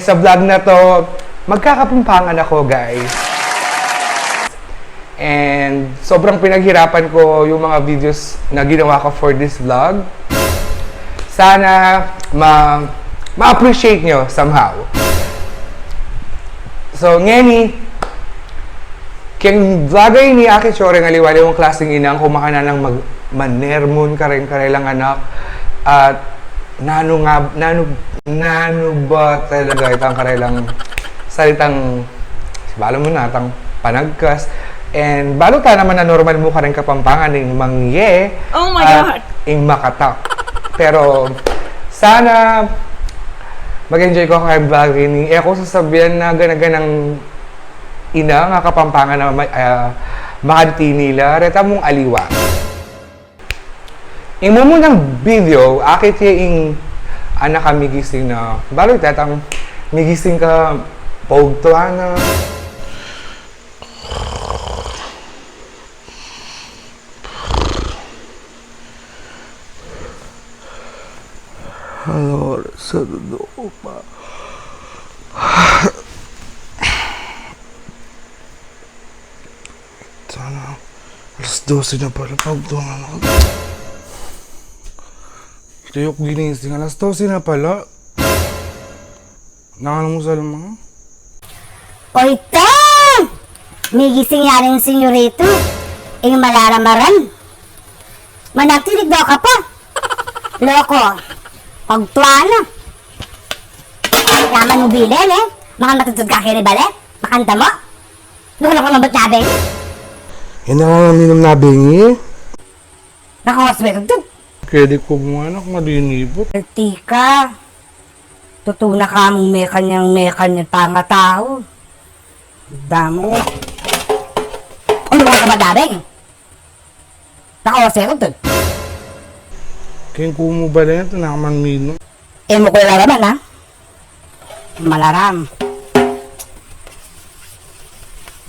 Sa vlog na to, magkakapampangan ako, guys. And sobrang pinaghirapan ko yung mga videos na ginawa ko for this vlog. Sana ma-appreciate nyo somehow. So, ngeni, keng vlogger ni Aki Chore nga liwali mong klaseng inang kumakana ng manermon karing-karelang anak at nano ba talaga itang karelang salitang balo mo na itang panagkas and balo ta naman na normal mo ka rin kapampangan ng mangye at ing makatak pero sana mag-enjoy ko kay vlog ini ako sasabihan na ganaganang ina nga kapampangan na makanti nila reta mong aliwa ing mo ng video akit yung anak ka migising na balo tatang migising ka pogtuan na Halo, sa dulo pa. Sana, alas 12 na pala pagtuan ako. Tuyok ginising, alas 12 na pala. Nakalamusal mo? Oy, Teng! May gising nga rin senyorito. Ing malaramaran. Managtinig daw ka pa. Loko. Pagtuano. Yaman mo bilin eh. Baka matutod ka kiri bale. Makanta mo. Loko ka mabat nabing. Nakakaminom na bingi. Nakakasway ka dun. Kede ko mo anak, madinibot. Tika. Tutuna ka mong may kanyang tanga tao. Damo. Ano ka ba dabing? Nakakasway ka dun. Kaya ko mo ba na ito, nakamanmino. Eh mo ko laraman ha. Malaram.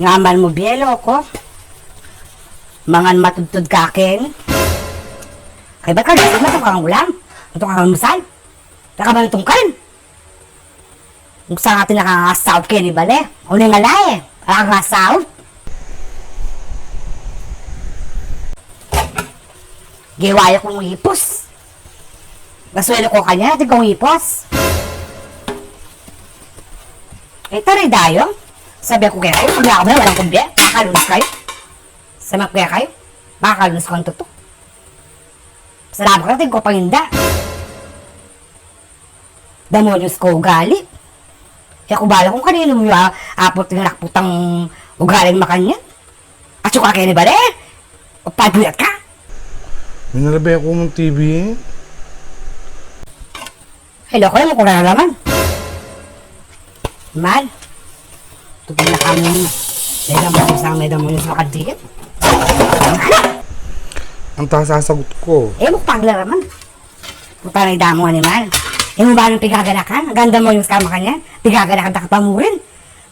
Ngaman mo bielo ko. Mangan matudtod kakin. Kaya ba't ka gasig na ito kang ulam? Ito kang musal? Taka ba itong kain? Kung saan natin nakangasaw kayo ni Bale? O na nga lae? Nakangasaw? Giwaya kong ipos. Gaswelo ko kanya, natin kong ipos. Eh, taray dayo. Sabi ako kaya kayo, pag ako walang kumbya, makalunas kayo. Sabi ako kaya kayo, makalunas ko ang tutok. Salamat ka natin ko panginda. Damonyos ko ugali. Kaya kung bala kung kanino mo yung apot ng nakputang ugaling makanya. At yung kakini ba rin? O pagbulat ka? Minalabay ako mong TV. Hello ko yung kung nalalaman. Mal. Tupag na kami. May damonyos makadikit. Ang sasagot ko. Eh, mo paglaraman. Puta na idamo animal. Eh, mo ba nang pigaganakan? Ang ganda mo yung skama kanya. Pigaganakan ta kapamurin.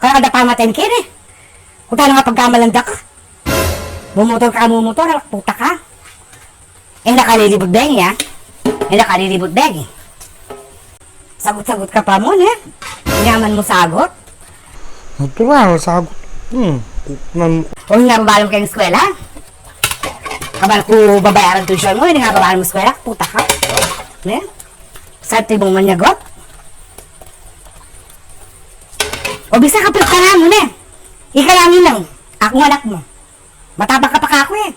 Kaya kada pamaten kini. Puta na nga pagkamalanda ka. Bumumotor ka, puta ka. Eh, nakalilibot beng ya. Eh, nakalilibot beng. Sagot-sagot ka pa mo, eh. Yaman mo sagot. Natural, sagot. O nga babalong kayong eskwela? Kabal ko babayaran tuition mo, hindi nga babayaran mo eskwela, puta ka. Ne? Saan tibong manyagot? O bisa ka ka na mo, ne? Ikalangin lang, akong anak mo. Matapang ka pa ka ako, eh.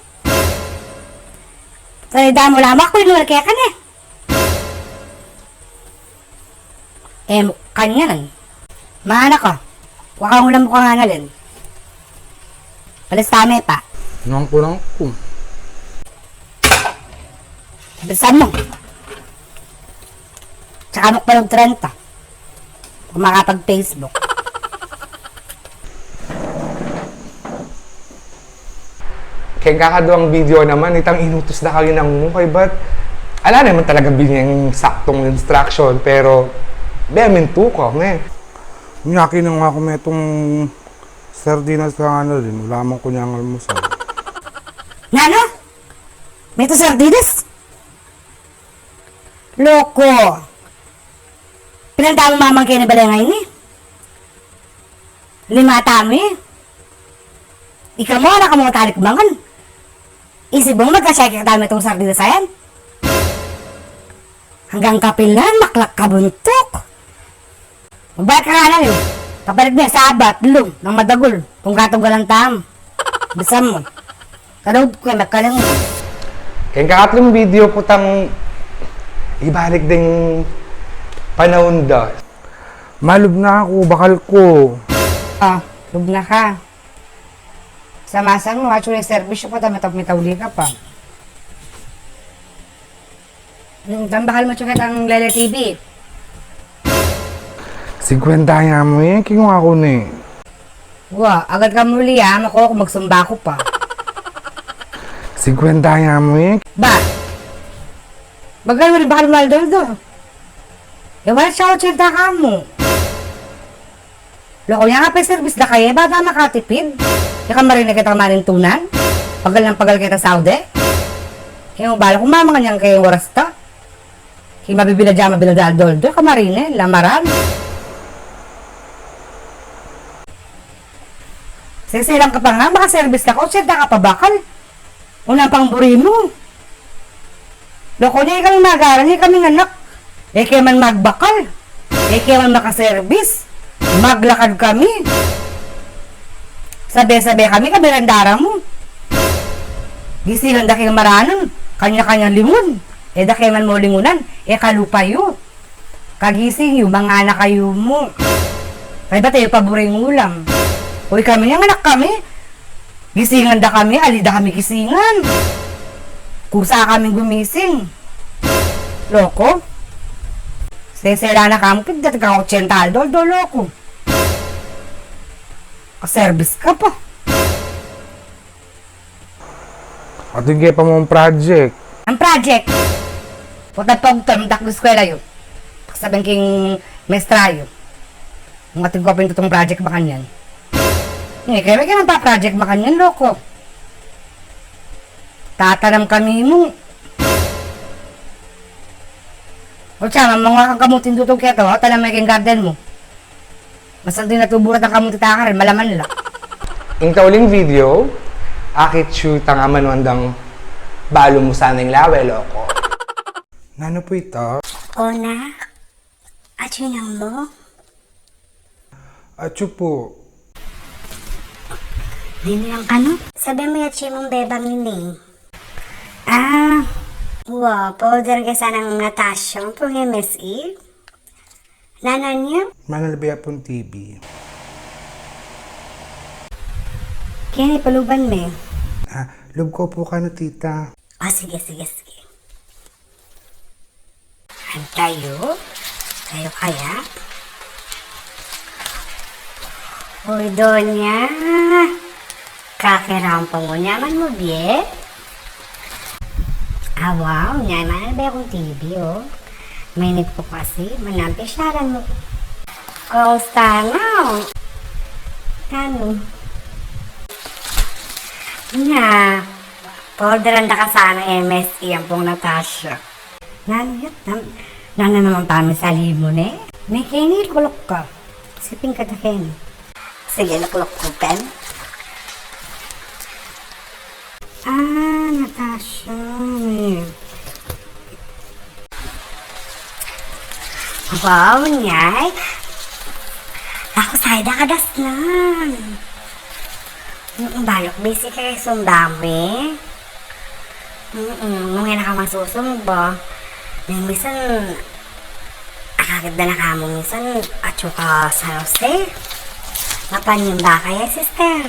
Salida mo lamang ako, inuwal kaya ka, ne? Eh, kanya lang. Mga anak ko, wakang ulam mo ka nga nalin. Palistame pa. Nang ko. Bilisan mo. Tsaka mo pa ng 30. Kung makapag-Facebook. kaya kakaduang video naman itang inutos na kayo ng mukay but ala naman talaga binyang saktong instruction pero bemin tuko Nyaki na nga ako may itong sardinas ka ano din. Wala man ko niyang almusal. Nano? May ito sardinas? Loko. Pinanda mo mamang kayo na balay ngayon eh. Limata mo eh. Ikaw mo, anak mo talikbangan. Isip mo magka-check ka dami itong sardina sa yan. Hanggang kapilan, maklak kabuntok. Magbayad ka nga lang yun. Kapalit mo yung sabat, lum, ng madagol. Kung katugalang tam. Bisa mo. Kanood ko, magkalang mo. Kaya kakatlong video po tang ibalik ding panahon da. Malub na ako, bakal ko. Ah, lub na ka. Samasan mo, actually service pa, tamatap-mitawli ka pa. Tambakal mo tsukit ang Lele TV. 50 nga mo eh, kingo ako ni. Wa, agad ka muli ako kung magsumba ko pa. 50 nga mo eh. Ba? Bagal mo rin bakal maldoldo. E wala siya 80 ka mo. Loko niya nga pa service na kayo, bata makatipid. Di ka marinig kita maning tunan? Pagal ng pagal kita Saudi? Kaya mo bala, kung mamang niyang kayong oras ta. Kaya mabibila dyan, mabila dyan, doldo, ka marinig, lamaran. Sisilang ka pa nga, makaservice ka ko, siyenta ka pa bakal. Unang pang buri mo. Loko niya, kami magaran, kami anak. Kaya man magbakal. Kaya man makaservice. Maglakad kami. Sabi-sabi kami, kabirandara mo. Gisilan da kayong maranon, kanya-kanyang lingon. Da kayo man mo lingunan, kalupayo. Kagising yung mga anak kayo mo. Kaya ba tayo paboring ulam? Uy kami, yung anak kami. Gisingan da kami, alida kami gisingan. Kusa kami gumising. Loko. Sesera na kami, pagdat ka 80 doldo, loko. Service ka pa. At yung pa mong project. Ang project. Puta pagtan, dak do eskwela yun. Sabihin king mestrayo. Ang ating ko pinutong project ba kanyan? Kaya may ganun pa project ba kanyan, loko? Tatanam kami mo. O siya, mga kang kamutin dutong kaya to, tanam may king garden mo. Masang din natuburat ang kamutin taka rin, malaman nila. Ang kauling video, akit shoot ang amanwandang balo mo sanang lawe, loko. Nano po ito? Ona, at yun ang mo? Atyo po. Dino yung ano? Sabi mo yung chimong bebang yun eh. Ah, Wow, powder ka sanang Natasha pong MSE. Nanan niya? Manalabaya pong TV. Kaya paluban mo eh. Lub ko po ka na tita. Sige. Tayo? Tayo kaya? Uy, Donya. Kakirampang mo naman mo, biye. Wow, naman ba akong TV, oh. Mainit po kasi, manampisyaran mo. Kamusta na? Ano? Nga, orderan na ka sana MSE ang pong Natasha. Nangyat, nana naman pa sa limon eh. May kini, kulok ka. Siping ka na kini. Sige, nakulok ko, pen. Natasha. Wow, nyay. Ako sa'yo kadas na. Balok, busy kayo sundami. Nung yan ka masusong ba? Minsan, akagad na kamo minsan, at ka sa Jose. Mapanin ba kaya, sister?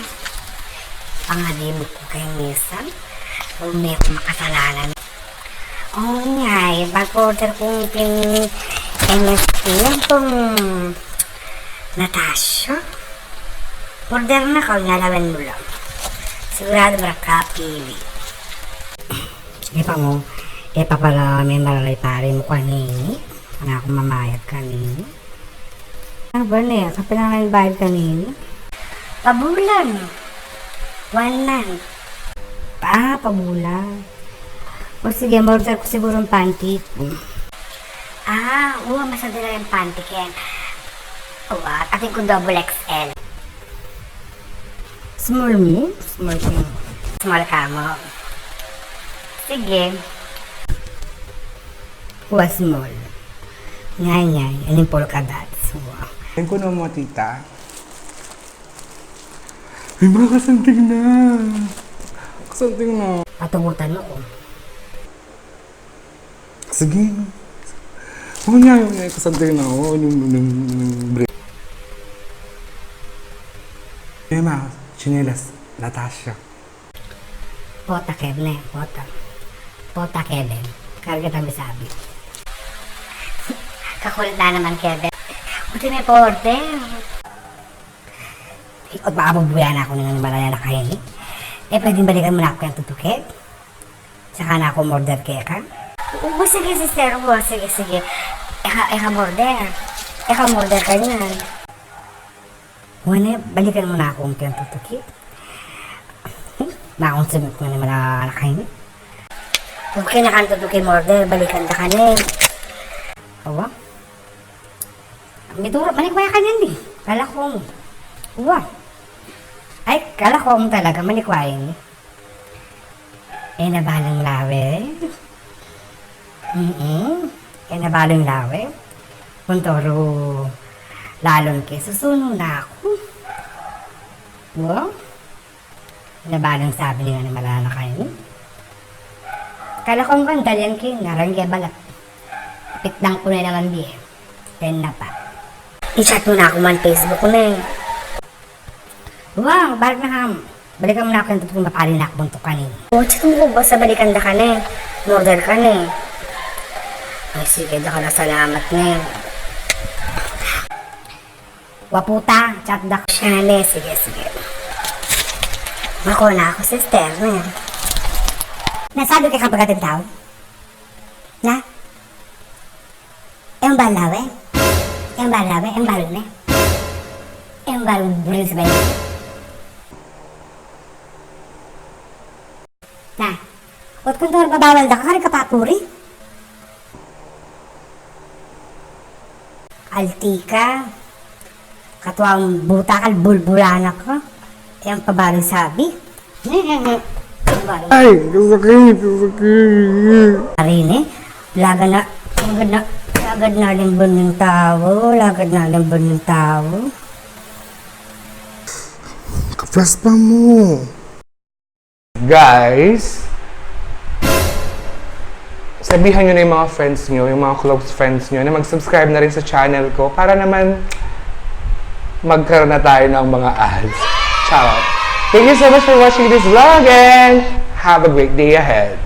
Pangalimot ko kayo minsan. May makasalanan. Nyay, bago-order kong MST yan pong Natasha. Order na ka, nalaman mo lang. Sigurado makapili. Ipa mo, pala may malalay pare mo kanini. Ano ako mamayag kanini. Ano ba na yan? Kapag lang bayad kanini? Pabulan. 1 month. Pabulan. O sige, order ko siguro ng panty. Masada na yung panty ken. Ating ko double XL. Small mo? Small mo. Small ka mo. Sige. Huwa small. Ngay. Aling polka dots. Wow. Ayun ko na mo, tita. May mga kasanting na. Kasanting na. Patubutan mo ko. Sige. Oo niya, yung kasanting na. Oo, yung break. Emma, chinelas, Natasha. Pota Kevin, pota. Pota Kevin. Karga tayo sabi. Kakulit na naman Kevin. Buti may porte. Ikot baka bubuyan ako ng malaya na kayo. Pwedeng balikan mo na ako yung tutukit. Saka na ako murder kaya ka. Oo, sige sister. Oo, sige. Eka murder. Eka murder ka niyan. Wala, balikan mo na akong yung tutukit. Bakong sumit mo na malala kayo. Okay na kang tutukin murder. Balikan ka kanin. Awa? May duro, manikwaya ka niyan di. Kala ko mo. Uwa. Ay, kala ko mo talaga, manikwayan. Nabalang lawe. Nabalang lawe. Kuntoro, lalon ke, susunod na ako. Wow. Nabalang sabi niya na malala kayo. Kala ko ang dalyan ki, narangya balat. Pitlang ko na naman di. Then na pa. I-chat mo na ako man Facebook ko na eh. Wow, balik na ham. Balikan mo na ako yung tutulong mapali na akong tukanin. Oo, chat mo ko ba sa balikan da ka na eh. Murder ka na eh. Ay sige, da ka na salamat na eh. Waputa, chat da ko siya na eh. Sige. Mako na ako sister na eh. Nasabi ka kapag ating tao? Na? Yung balawe? Yung balawe? Yung balo na? Yung balo buril sa bayan? Na? Ba't kung doon babawal na ka, kari ka papuri? Altika? Katuwang butakal, bulbulanak ka? Yung pabaling sabi? Ay, kasakit. Arin eh, lagad na limbon ng tao, Kaplas pa mo. Guys, sabihan nyo na yung mga friends nyo, yung mga close friends nyo, na mag-subscribe na rin sa channel ko para naman magkaroon na tayo ng mga ads. Ciao! Thank you so much for watching this vlog and have a great day ahead.